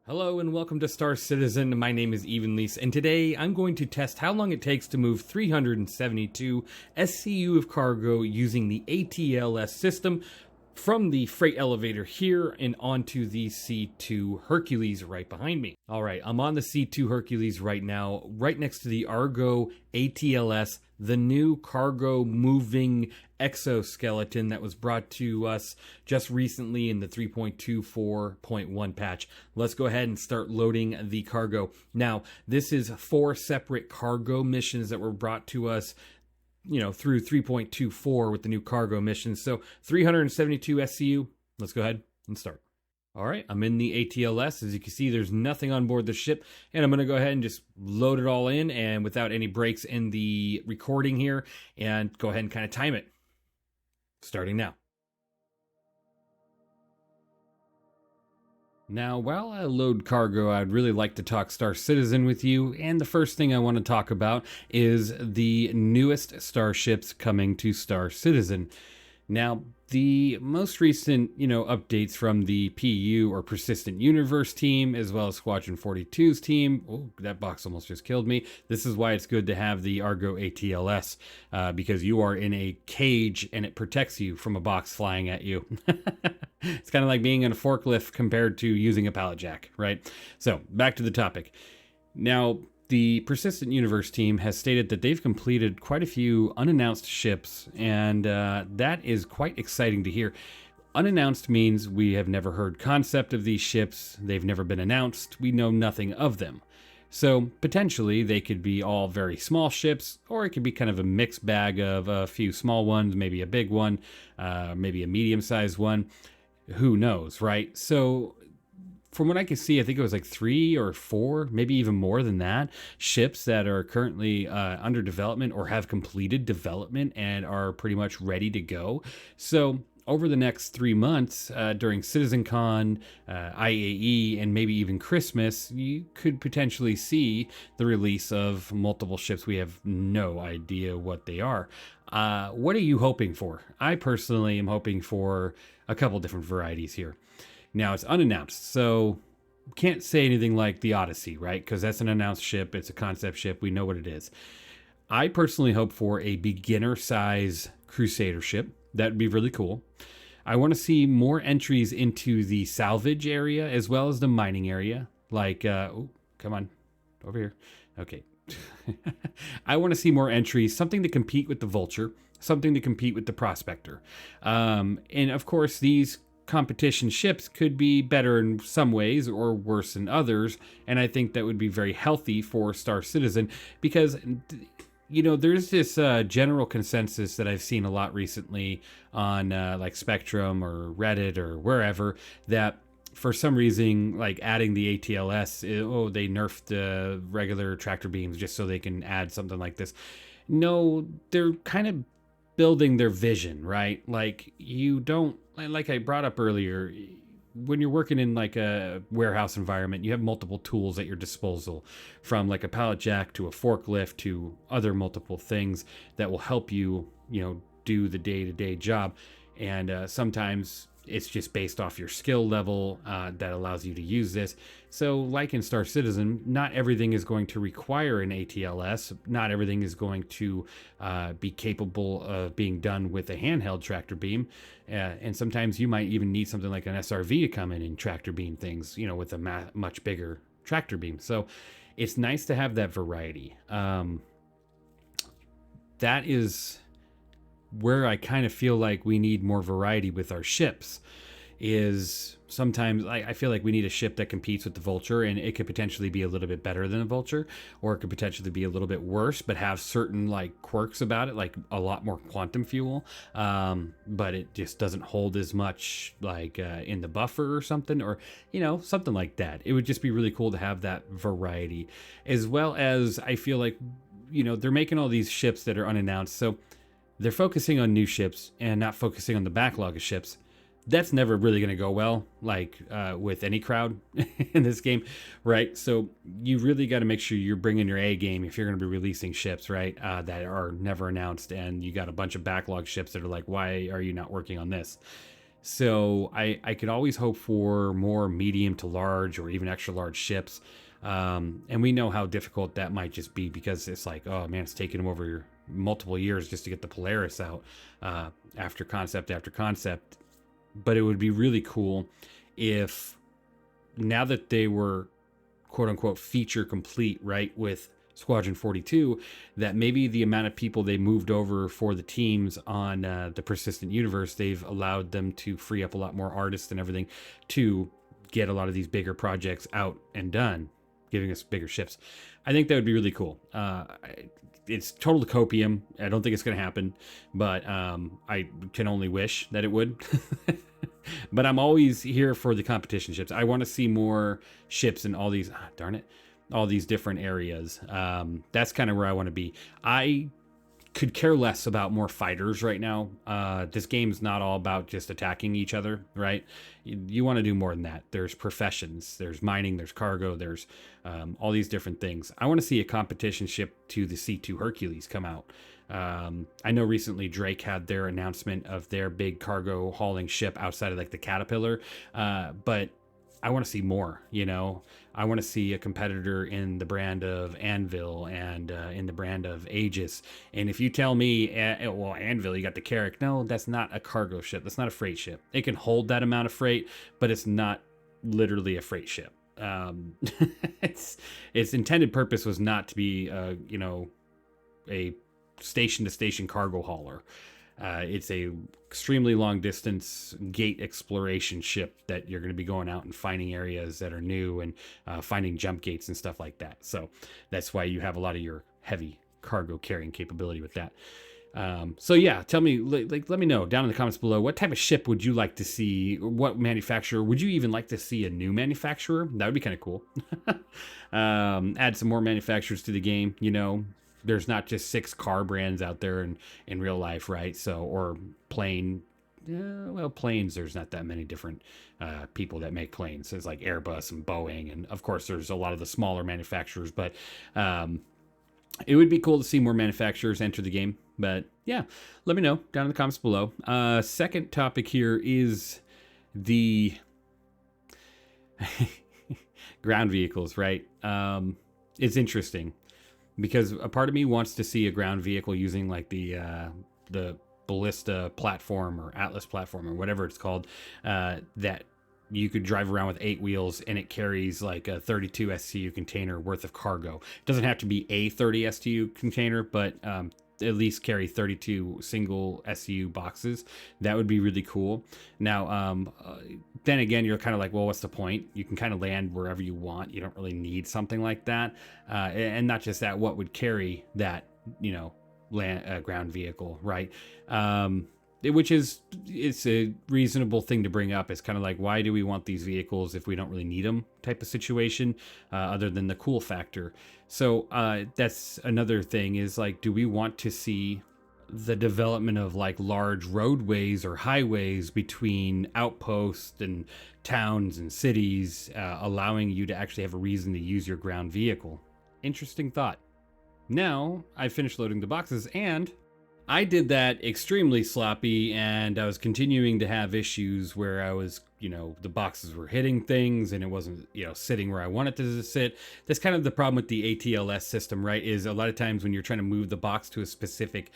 Hello and welcome to Star Citizen. My name is evenleasesc, and today I'm going to test how long it takes to move 372 SCU of cargo using the ATLS system from the freight elevator here and onto the C2 Hercules right behind me. Alright, I'm on the C2 Hercules right now, right next to the Argo ATLS, the new cargo moving exoskeleton that was brought to us just recently in the 3.24.1 patch. Let's go ahead and start loading the cargo. Now, this is 4 separate cargo missions that were brought to us through 3.24 with the new cargo missions. So 372 SCU. Let's go ahead and start. All right, I'm in the ATLS. As you can see, there's nothing on board the ship, and I'm going to go ahead and just load it all in, and without any breaks in the recording here, and go ahead and kind of time it. Starting now. Now, while I load cargo, I'd really like to talk Star Citizen with you, and the first thing I want to talk about is the newest starships coming to Star Citizen. Now, the most recent, updates from the PU or Persistent Universe team, as well as Squadron 42's team. Oh, that box almost just killed me. This is why it's good to have the Argo ATLS, because you are in a cage and it protects you from a box flying at you. It's kind of like being in a forklift compared to using a pallet jack, right? So, back to the topic. Now, the Persistent Universe team has stated that they've completed quite a few unannounced ships, and that is quite exciting to hear. Unannounced means we have never heard concept of these ships, they've never been announced, we know nothing of them. So potentially they could be all very small ships, or it could be kind of a mixed bag of a few small ones, maybe a big one, maybe a medium-sized one. Who knows, right? So from what I can see, I think it was like 3 or 4, maybe even more than that, ships that are currently under development or have completed development and are pretty much ready to go. So over the next 3 months, during CitizenCon, IAE, and maybe even Christmas, you could potentially see the release of multiple ships. We have no idea what they are. What are you hoping for? I personally am hoping for a couple different varieties here. Now, it's unannounced, so can't say anything like the Odyssey, right? Because that's an announced ship. It's a concept ship. We know what it is. I personally hope for a beginner-size Crusader ship. That would be really cool. I want to see more entries into the salvage area as well as the mining area. Like, oh, come on, over here. Okay. I want to see more entries, something to compete with the Vulture, something to compete with the Prospector. And of course, these competition ships could be better in some ways or worse in others, and I think that would be very healthy for Star Citizen because there's this general consensus that I've seen a lot recently on like Spectrum or Reddit or wherever, that for some reason, like adding the ATLS, they nerfed the regular tractor beams just so they can add something like this. No, they're kind of building their vision, right? Like, you don't, like I brought up earlier, when you're working in like a warehouse environment, you have multiple tools at your disposal, from like a pallet jack to a forklift to other multiple things that will help you, do the day-to-day job. And sometimes it's just based off your skill level that allows you to use this. So like in Star Citizen, not everything is going to require an ATLS. Not everything is going to be capable of being done with a handheld tractor beam. And sometimes you might even need something like an SRV to come in and tractor beam things, with a much bigger tractor beam. So it's nice to have that variety. That is where I kind of feel like we need more variety with our ships. Is sometimes I feel like we need a ship that competes with the Vulture, and it could potentially be a little bit better than the Vulture, or it could potentially be a little bit worse but have certain like quirks about it, like a lot more quantum fuel, but it just doesn't hold as much like in the buffer or something, or something like that. It would just be really cool to have that variety, as well as I feel like they're making all these ships that are unannounced, so they're focusing on new ships and not focusing on the backlog of ships. That's never really going to go well, like with any crowd in this game, right? So you really got to make sure you're bringing your A game if you're going to be releasing ships, right, that are never announced, and you got a bunch of backlog ships that are like, why are you not working on this? So I could always hope for more medium to large or even extra large ships. And we know how difficult that might just be, because it's like, oh man, it's taken them over multiple years just to get the Polaris out, after concept after concept. But it would be really cool if, now that they were quote unquote feature complete, right, with Squadron 42, that maybe the amount of people they moved over for the teams on the Persistent Universe, they've allowed them to free up a lot more artists and everything to get a lot of these bigger projects out and done, giving us bigger ships. I think that would be really cool. It's total copium. I don't think it's going to happen, but I can only wish that it would. But I'm always here for the competition ships. I want to see more ships in all these, darn it, all these different areas. That's kind of where I want to be. I could care less about more fighters right now. This game's not all about just attacking each other, right? You want to do more than that. There's professions, there's mining, there's cargo, there's all these different things. I want to see a competition ship to the C2 Hercules come out. I know recently Drake had their announcement of their big cargo hauling ship outside of like the Caterpillar, but I want to see more, you know. I want to see a competitor in the brand of Anvil and in the brand of Aegis. And if you tell me, well, Anvil, you got the Carrack. No, that's not a cargo ship. That's not a freight ship. It can hold that amount of freight, but it's not literally a freight ship. Its intended purpose was not to be, you know, a station-to-station cargo hauler. It's a extremely long distance gate exploration ship that you're going to be going out and finding areas that are new and finding jump gates and stuff like that. So that's why you have a lot of your heavy cargo carrying capability with that. So yeah, tell me, let me know down in the comments below, what type of ship would you like to see? What manufacturer would you even like to see? A new manufacturer? That would be kind of cool. Add some more manufacturers to the game, you know. There's not just 6 car brands out there in real life, right? So, or plane, well, planes, there's not that many different people that make planes. It's like Airbus and Boeing, and of course there's a lot of the smaller manufacturers, but it would be cool to see more manufacturers enter the game. But yeah, let me know down in the comments below. Second topic here is the ground vehicles, right? It's interesting, because a part of me wants to see a ground vehicle using like the Ballista platform or Atlas platform or whatever it's called, that you could drive around with 8 wheels and it carries like a 32 STU container worth of cargo. It doesn't have to be a 30 STU container, but at least carry 32 single SU boxes. That would be really cool. Now, then again, you're kind of like, well, what's the point? You can kind of land wherever you want. You don't really need something like that. And not just that, what would carry that, you know, ground vehicle, right? Which is, it's a reasonable thing to bring up. It's kind of like, why do we want these vehicles if we don't really need them type of situation, other than the cool factor. So that's another thing, is like, do we want to see the development of like large roadways or highways between outposts and towns and cities, allowing you to actually have a reason to use your ground vehicle? Interesting thought. Now I finished loading the boxes, and I did that extremely sloppy, and I was continuing to have issues where I was, you know, the boxes were hitting things and it wasn't, you know, sitting where I wanted to sit. That's kind of the problem with the ATLS system, right? Is a lot of times when you're trying to move the box to a specific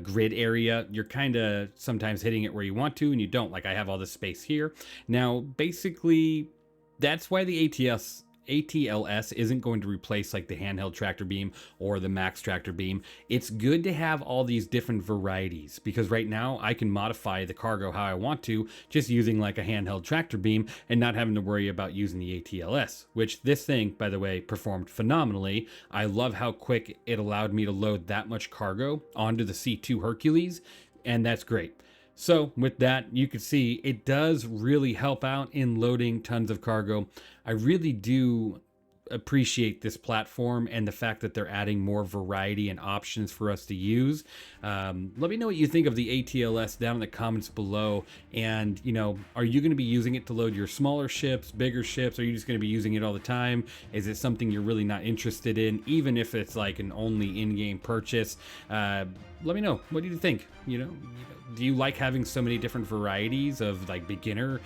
grid area, you're kind of sometimes hitting it where you want to and you don't. Like, I have all this space here. Now, basically, that's why the ATLS isn't going to replace like the handheld tractor beam or the max tractor beam. It's good to have all these different varieties, because right now I can modify the cargo how I want to, just using like a handheld tractor beam and not having to worry about using the ATLS, which this thing, by the way, performed phenomenally. I love how quick it allowed me to load that much cargo onto the C2 Hercules, and that's great. So with that, you can see it does really help out in loading tons of cargo. I really do appreciate this platform and the fact that they're adding more variety and options for us to use. Let me know what you think of the ATLS down in the comments below. And, you know, are you going to be using it to load your smaller ships, bigger ships? Are you just going to be using it all the time? Is it something you're really not interested in, even if it's like an only in-game purchase? let me know. What do you think? Do you like having so many different varieties of like beginner,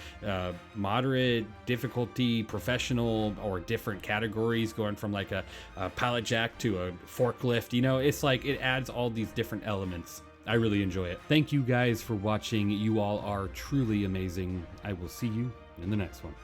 moderate, difficulty, professional, or different categories going from like a pallet jack to a forklift? It's like it adds all these different elements. I really enjoy it. Thank you guys for watching. You all are truly amazing. I will see you in the next one.